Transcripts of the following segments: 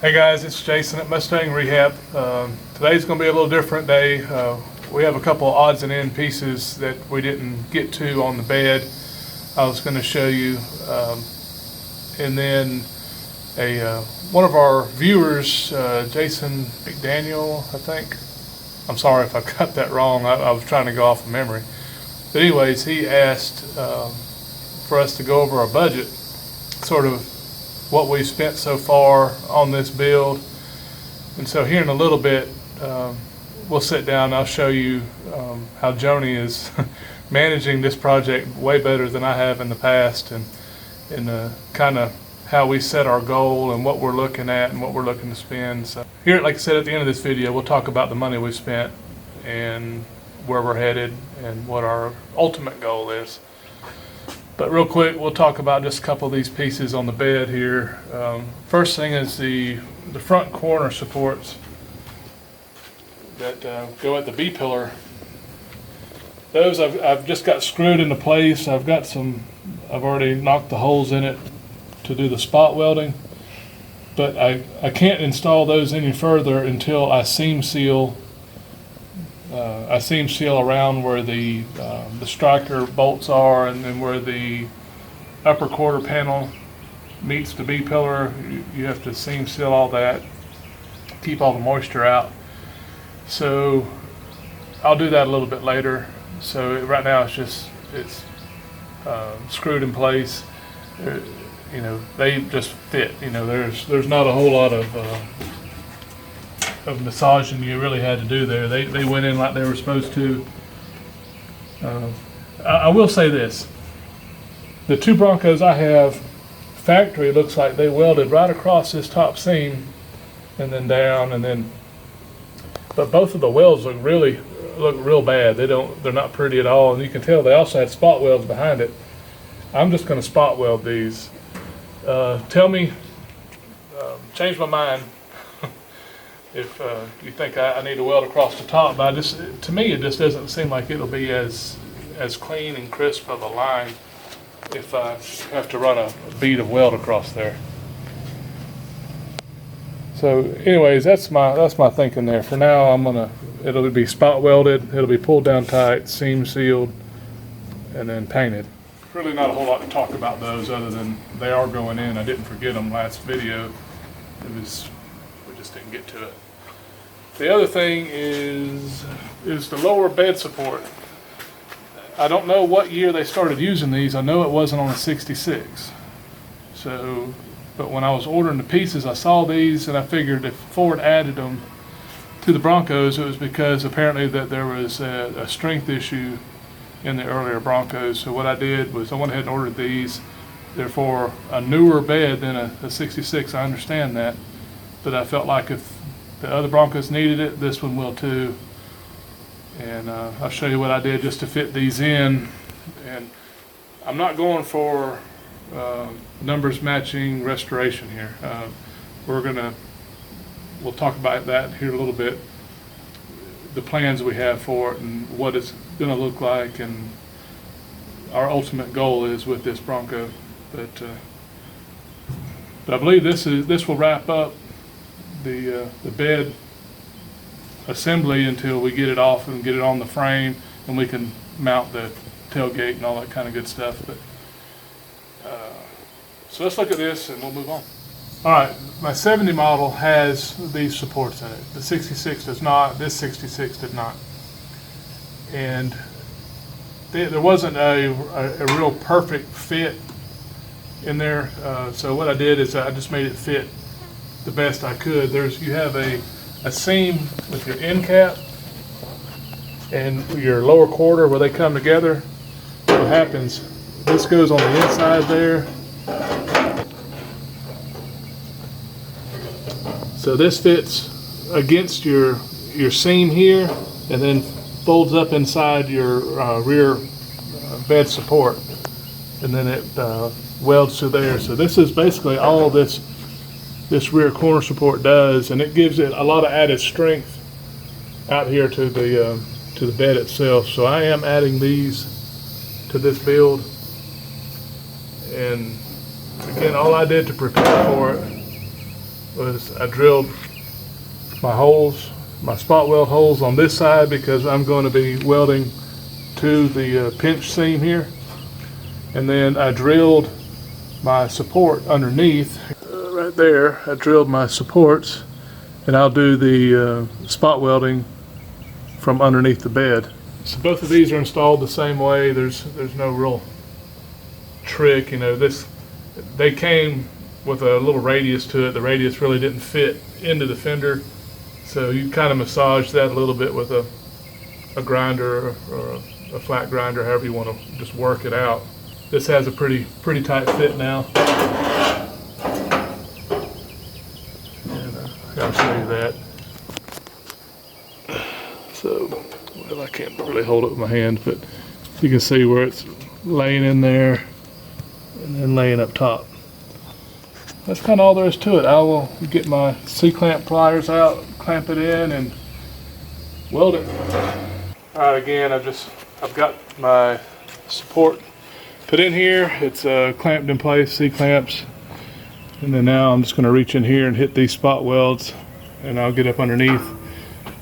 Hey guys, it's Jason at Mustang Rehab. Today's going to be a little different day. We have a couple of odds and end pieces that we didn't get to on the bed. I was going to show you, and then one of our viewers, Jason McDaniel, I think. I'm sorry if I got that wrong. I was trying to go off of memory. But anyways, he asked for us to go over our budget, sort of what we spent so far on this build. And so here in a little bit, we'll sit down and I'll show you how Jonie is managing this project way better than I have in the past, and kind of how we set our goal and what we're looking at and what we're looking to spend. So here, like I said, at the end of this video, we'll talk about the money we spent and where we're headed and what our ultimate goal is. But real quick, we'll talk about just a couple of these pieces on the bed here. First thing is the front corner supports that go at the B-pillar. Those I've just got screwed into place. I've already knocked the holes in it to do the spot welding. But I can't install those any further until I seam seal. I seam seal around where the striker bolts are, and then where the upper quarter panel meets the B-pillar. You have to seam seal all that, keep all the moisture out. So I'll do that a little bit later. So right now it's screwed in place. You know, they just fit. You know, there's not a whole lot of massaging you really had to do there. They went in like they were supposed to. I will say this: the two Broncos I have, factory, looks like they welded right across this top seam and then down, and then. But both of the welds look real bad. They're not pretty at all, and you can tell they also had spot welds behind it. I'm just going to spot weld these. Tell me, change my mind if you think I need to weld across the top. But to me, it just doesn't seem like it'll be as clean and crisp of a line if I have to run a bead of weld across there. So anyways, that's my thinking there. For now, it'll be spot welded, it'll be pulled down tight, seam sealed, and then painted. Really not a whole lot to talk about those other than they are going in. I didn't forget them last video. We just didn't get to it. The other thing is the lower bed support. I don't know what year they started using these. I know it wasn't on a 66. But when I was ordering the pieces, I saw these and I figured if Ford added them to the Broncos, it was because apparently that there was a strength issue in the earlier Broncos. So what I did was I went ahead and ordered these. They're for a newer bed than a 66. I understand that, but I felt like if the other Broncos needed it, this one will too. And I'll show you what I did just to fit these in. And I'm not going for numbers matching restoration here. We'll talk about that here in a little bit, the plans we have for it and what it's going to look like, and our ultimate goal is with this Bronco. But I believe this will wrap up the bed assembly until we get it off and get it on the frame, and we can mount the tailgate and all that kind of good stuff. But so let's look at this and we'll move on. All right, my 70 model has these supports in it. The 66 does not. This 66 did not. And there wasn't a real perfect fit in there. So what I did is I just made it fit the best I could. You have a seam with your end cap and your lower quarter where they come together. What happens, this goes on the inside there. So this fits against your seam here and then folds up inside your rear bed support, and then it welds to there. So this is basically all this rear corner support does, and it gives it a lot of added strength out here to the bed itself. So I am adding these to this build, and again, all I did to prepare for it was I drilled my holes, my spot weld holes on this side because I'm going to be welding to the pinch seam here. And then I drilled my support underneath. Right there, I drilled my supports, and I'll do the spot welding from underneath the bed. So both of these are installed the same way. There's no real trick, you know. They came with a little radius to it. The radius really didn't fit into the fender, so you kind of massage that a little bit with a grinder or a flat grinder, however you want to just work it out. This has a pretty tight fit now. And I'll show you that. So, well, I can't really hold it with my hand, but you can see where it's laying in there and then laying up top. That's kind of all there is to it. I will get my C-clamp pliers out, clamp it in, and weld it. All right, again, I've got my support put in here. It's clamped in place, C-clamps. And then now I'm just going to reach in here and hit these spot welds, and I'll get up underneath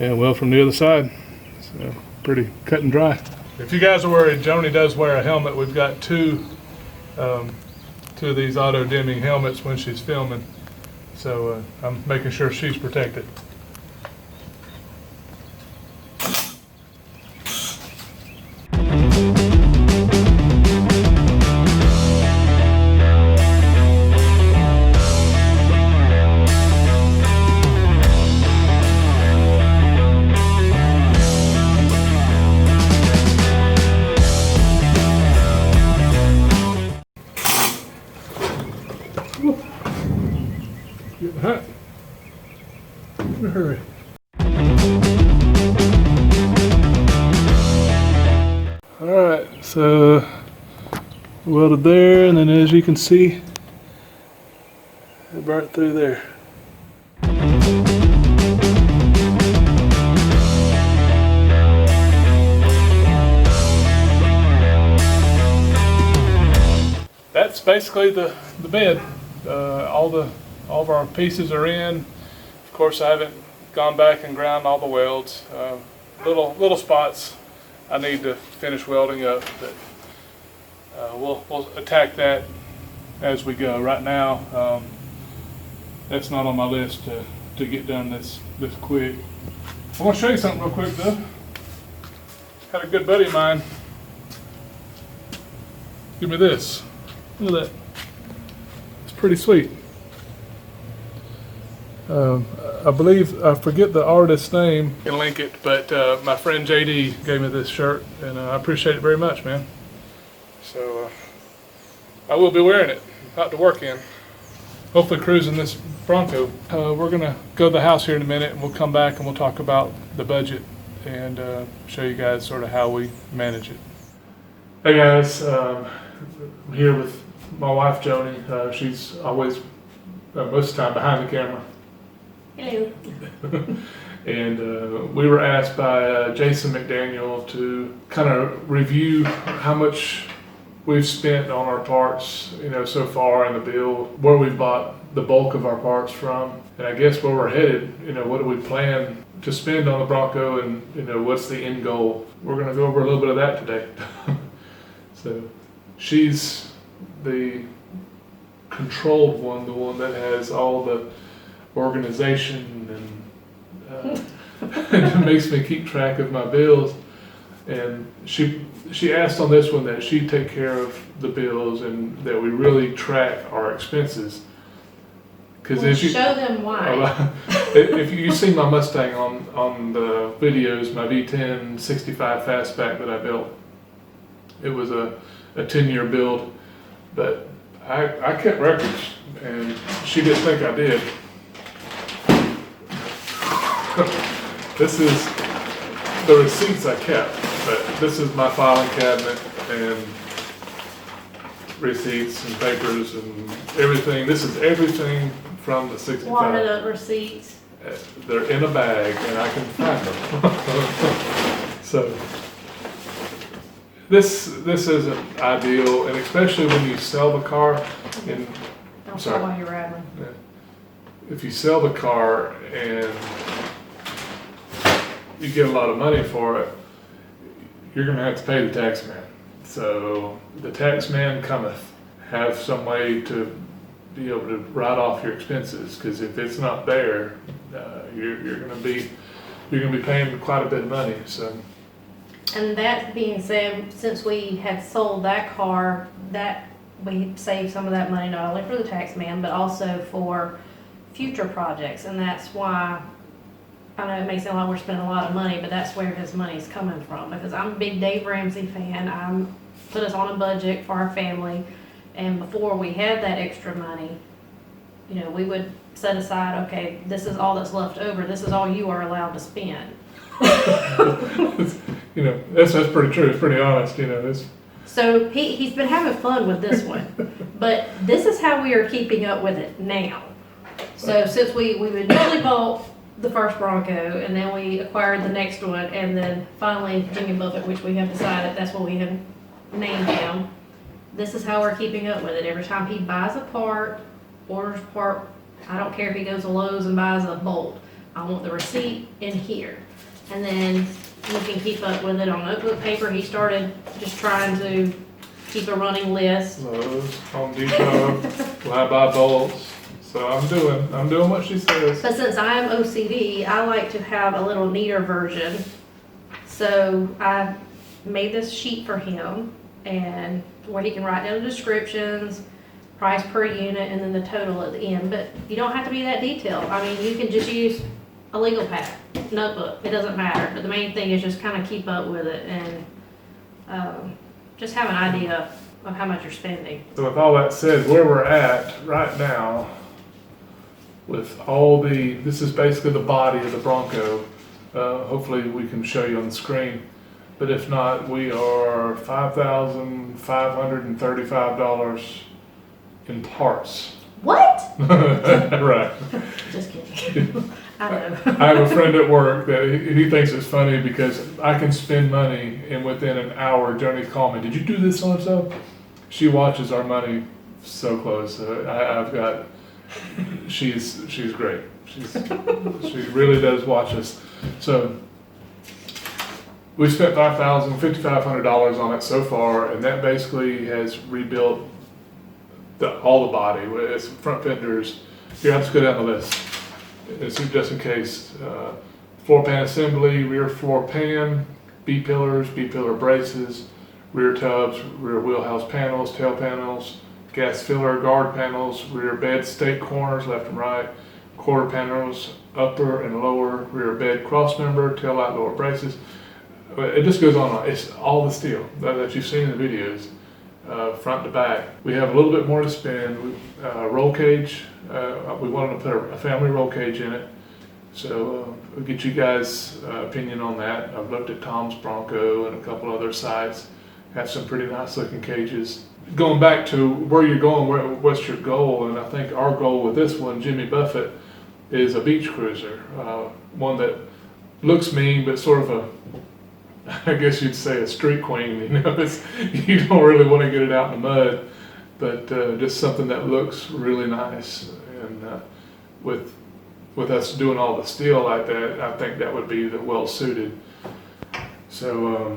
and weld from the other side. So pretty cut and dry. If you guys are worried, Jonie does wear a helmet. We've got two of these auto dimming helmets when she's filming. So I'm making sure she's protected. Getting hot. In a hurry. Alright, so welded there, and then as you can see, it burnt through there. That's basically the bed. All of our pieces are in. Of course, I haven't gone back and ground all the welds. Little spots I need to finish welding up, but we'll attack that as we go. Right now, that's not on my list to get done this quick. I want to show you something real quick though. Had a good buddy of mine give me this. Look at that. It's pretty sweet. I believe, I forget the artist's name, I can link it, but my friend JD gave me this shirt, and I appreciate it very much, man. So I will be wearing it out to work in, hopefully cruising this Bronco. We're gonna go to the house here in a minute, and we'll come back and we'll talk about the budget and show you guys sort of how we manage it. Hey guys, I'm here with my wife Jonie. She's always, most of the time, behind the camera. Hello. And we were asked by Jason McDaniel to kind of review how much we've spent on our parts, you know, so far in the build, where we've bought the bulk of our parts from, and I guess where we're headed. You know, what do we plan to spend on the Bronco, and you know, what's the end goal? We're going to go over a little bit of that today. So she's the controlled one, the one that has all the organization and it makes me keep track of my bills. And she asked on this one that she take care of the bills and that we really track our expenses. Because well, show them why. If you see my Mustang on the videos, my V10 65 fastback that I built, it was a 10-year build, but I kept records, and she didn't think I did. This is the receipts I kept, but this is my filing cabinet and receipts and papers and everything. This is everything from the 65. What are the receipts? They're in a bag, and I can find them. So this isn't ideal, and especially when you sell the car. And Don't fall while you're rattling. Yeah. if you sell the car and you get a lot of money for it, you're gonna have to pay the tax man. So the tax man cometh. Have some way to be able to write off your expenses, because if it's not there, you're gonna be paying quite a bit of money. So. And that being said, since we had sold that car, that we saved some of that money not only for the tax man, but also for future projects. And that's why, I know it may sound like we're spending a lot of money, but that's where his money's coming from. Because I'm a big Dave Ramsey fan. I'm put us on a budget for our family. And before we had that extra money, you know, we would set aside, okay, this is all that's left over. This is all you are allowed to spend. You know, that's pretty true. It's pretty honest, you know. So he's been having fun with this one, but this is how we are keeping up with it now. So since we initially bought the first Bronco, and then we acquired the next one, and then finally Jimmy Buffett, which we have decided that's what we have named him. This is how we're keeping up with it. Every time he buys a part, orders a part, I don't care if he goes to Lowe's and buys a bolt. I want the receipt in here. And then you can keep up with it on notebook paper. He started just trying to keep a running list. Lowe's, Home Depot, I buy bolts. So I'm doing what she says. But since I am OCD, I like to have a little neater version. So I made this sheet for him, and where he can write down the descriptions, price per unit, and then the total at the end. But you don't have to be that detailed. I mean, you can just use a legal pad, notebook. It doesn't matter. But the main thing is just kind of keep up with it and just have an idea of how much you're spending. So with all that said, where we're at right now, with all this is basically the body of the Bronco. Hopefully we can show you on the screen. But if not, we are $5,535 in parts. What? Right. Just kidding. I know. I have a friend at work that he thinks it's funny because I can spend money and within an hour, Jonie called me, did you do this so and so? She watches our money so close. She's great. She really does watch us. So we spent $5,500 on it so far, and that basically has rebuilt all the body. It's front fenders. Here, I'll just go down the list. It's just in case. Floor pan assembly, rear floor pan, B-pillars, B-pillar braces, rear tubs, rear wheelhouse panels, tail panels, gas filler, guard panels, rear bed stake corners, left and right, quarter panels, upper and lower rear bed cross member, tail light lower braces. It just goes on. It's all the steel that you've seen in the videos, front to back. We have a little bit more to spend. Roll cage. We wanted to put a family roll cage in it. So we'll get you guys' opinion on that. I've looked at Tom's Bronco and a couple other sites. Have some pretty nice looking cages. Going back to where you're going, what's your goal? And I think our goal with this one, Jimmy Buffett, is a beach cruiser. One that looks mean, but sort of I guess you'd say a street queen. You know, you don't really want to get it out in the mud, but just something that looks really nice. And with us doing all the steel like that, I think that would be well suited. So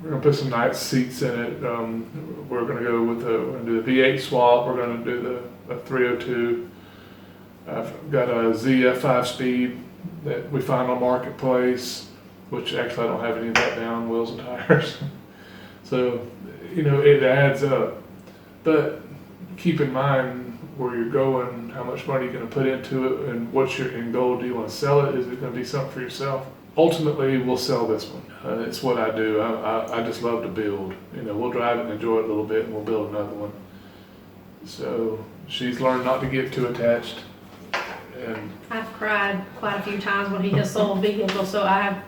we're gonna put some nice seats in it. We're gonna go with we're gonna do the V8 swap. We're gonna do the 302. I've got a ZF 5-speed that we find on Marketplace, which actually I don't have any of that down, wheels and tires. So, you know, it adds up. But keep in mind where you're going, how much money you're going to put into it, and what's your end goal. Do you want to sell it? Is it going to be something for yourself? Ultimately, we'll sell this one. It's what I do. I just love to build. You know, we'll drive it and enjoy it a little bit, and we'll build another one. So she's learned not to get too attached. And I've cried quite a few times when he has sold vehicles, so I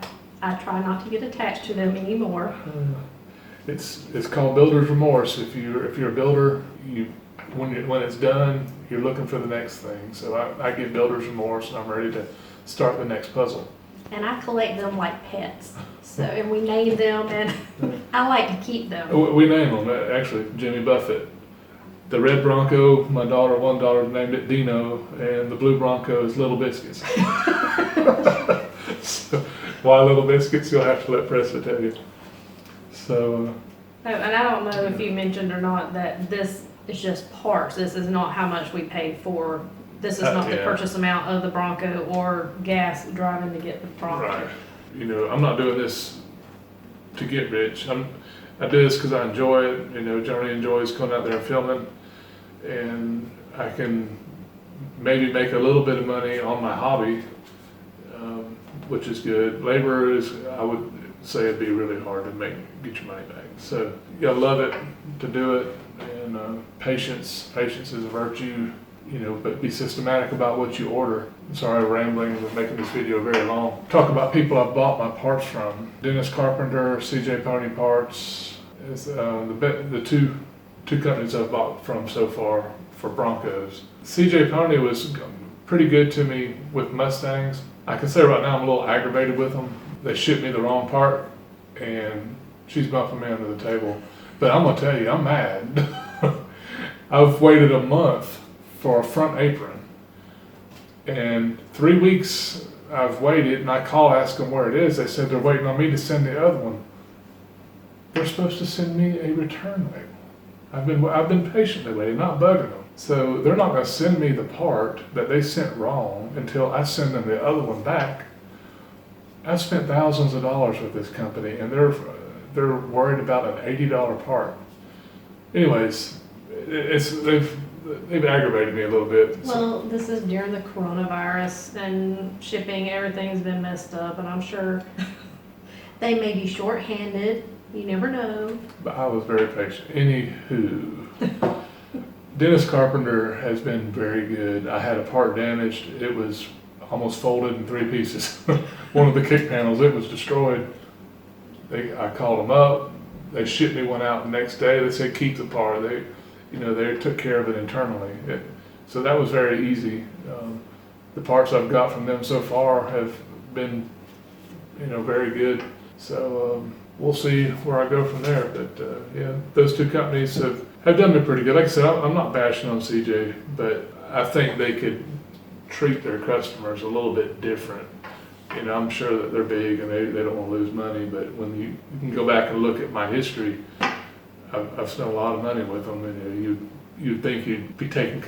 try not to get attached to them anymore. It's called builder's remorse. If you're a builder, when it's done, you're looking for the next thing. So I get builder's remorse, and I'm ready to start the next puzzle. And I collect them like pets. So, and we name them, and I like to keep them. We name them, actually, Jimmy Buffett. The red Bronco, one daughter named it Dino, and the blue Bronco is Little Biscuits. So, why Little Biscuits, you'll have to let Pressa tell you. So. Oh, and I don't know if you mentioned or not that this is just parts. This is not how much we paid for. This is not the Yeah. purchase amount of the Bronco or gas driving to get the Bronco. Right. You know, I'm not doing this to get rich. I do this because I enjoy it. You know, Jonie enjoys going out there and filming, and I can maybe make a little bit of money on my hobby, which is good. Labor is, I would say, it'd be really hard to get your money back. So you gotta love it to do it, and patience is a virtue. You know, but be systematic about what you order. Sorry, rambling, we're making this video very long. Talk about people I've bought my parts from. Dennis Carpenter, CJ Pony Parts is the two companies I've bought from so far for Broncos. CJ Pony was pretty good to me with Mustangs. I can say right now I'm a little aggravated with them. They shipped me the wrong part, and she's bumping me under the table. But I'm gonna tell you, I'm mad. I've waited a month for a front apron, and 3 weeks I've waited, and I call, ask them where it is. They said they're waiting on me to send the other one. They're supposed to send me a return label. I've been patiently waiting, not bugging them. So they're not going to send me the part that they sent wrong until I send them the other one back. I've spent thousands of dollars with this company, and they're worried about an $80 part. Anyways, they've aggravated me a little bit. Well, this is during the coronavirus and shipping, everything's been messed up, and I'm sure they may be short-handed. You never know. But I was very patient. Anywho, Dennis Carpenter has been very good. I had a part damaged. It was almost folded in 3 pieces. One of the kick panels, it was destroyed. I called them up. They shipped me one out the next day. They said keep the part. They took care of it internally. So that was very easy. The parts I've got from them so far have been, very good. So we'll see where I go from there. But yeah, those two companies have done me pretty good. Like I said, I'm not bashing on CJ, but I think they could treat their customers a little bit different. I'm sure that they're big and they don't want to lose money, but when you can go back and look at my history, I've spent a lot of money with them, and you'd think you'd be taken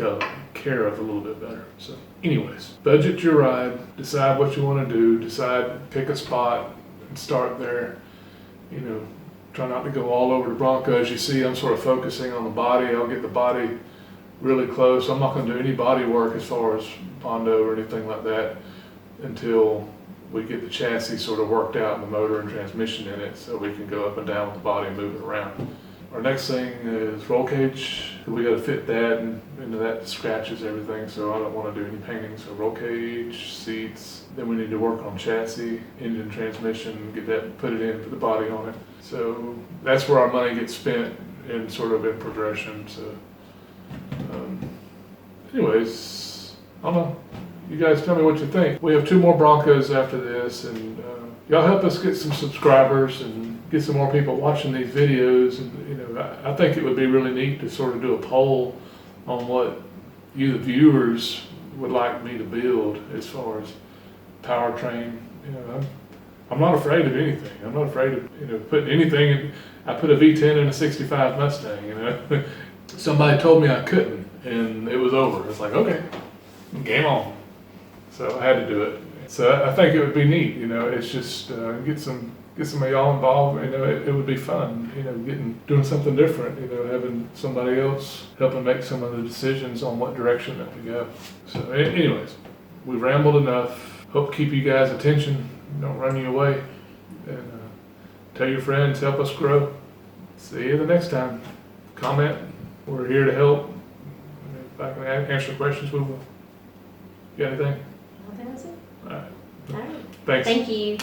care of a little bit better. So anyways, budget your ride, decide what you want to do, pick a spot and start there. Try not to go all over the Bronco. As you see, I'm sort of focusing on the body. I'll get the body really close. I'm not going to do any body work as far as Pondo or anything like that until we get the chassis sort of worked out and the motor and transmission in it, so we can go up and down with the body and move it around. Our next thing is roll cage. We got to fit that, and into that scratches everything, so I don't want to do any painting. So roll cage, seats. Then we need to work on chassis, engine, transmission, get that, put it in, put the body on it. So that's where our money gets spent in progression. So anyways, I don't know. You guys tell me what you think. We have 2 more Broncos after this, and y'all help us get some subscribers and get some more people watching these videos. And I think it would be really neat to sort of do a poll on what you, the viewers, would like me to build as far as powertrain. I'm not afraid of anything. I'm not afraid of putting anything in. I put a V10 in a 65 Mustang. Somebody told me I couldn't, and it was over. It's like, okay, game on. So I had to do it. So I think it would be neat. It's just get some of y'all involved. It would be fun. Doing something different. Having somebody else helping make some of the decisions on what direction that we go. So anyways, we've rambled enough. Hope to keep you guys' attention. Don't run you away. And tell your friends. Help us grow. See you the next time. Comment. We're here to help. If I can answer questions, we will. You got anything? I think that's it. All right. All right. Thanks. Thank you.